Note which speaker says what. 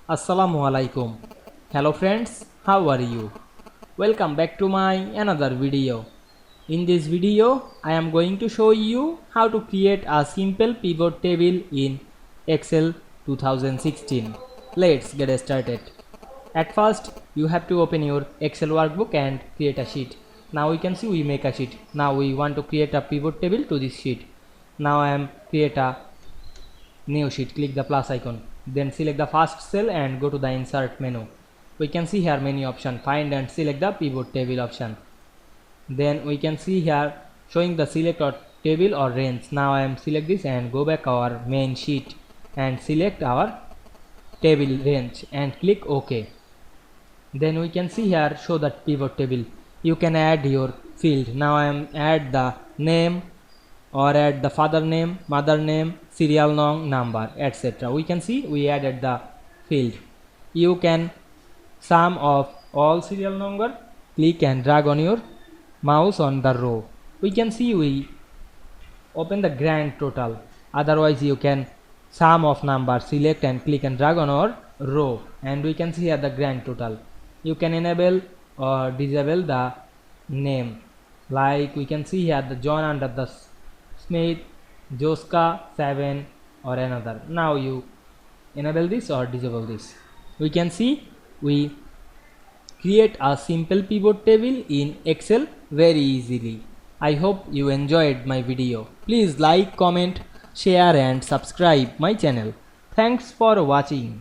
Speaker 1: Assalamu Walaikum. Hello friends, how are you? Welcome back to my another video. In this video, I am going to show you how to create a simple pivot table in Excel 2016. Let's get started. At first, you have to open your Excel workbook and create a sheet. Now we can see we make a sheet. Now we want to create a pivot table to this sheet. Now I am create a new sheet. Click the plus icon, then select the first cell and go to the insert menu. We can see here menu option, find and select the pivot table option. Then we can see here showing the select or table or range. Now I am select this and go back our main sheet and select our table range and click OK. Then we can see here show that pivot table. You can add your field. Now I am add the name or add the father name, mother name, serial number, etc. We can see we added the field. You can sum of all serial number. Click and drag on your mouse on the row. We can see we open the grand total. Otherwise you can sum of number, select and click and drag on our row, and we can see here the grand total. You can enable or disable the name, like we can see here the John under the Smith, Joska 7 or another. Now you enable this or disable this. We can see we create a simple pivot table in Excel very easily. I hope you enjoyed my video. Please like, comment, share and subscribe my channel. Thanks for watching.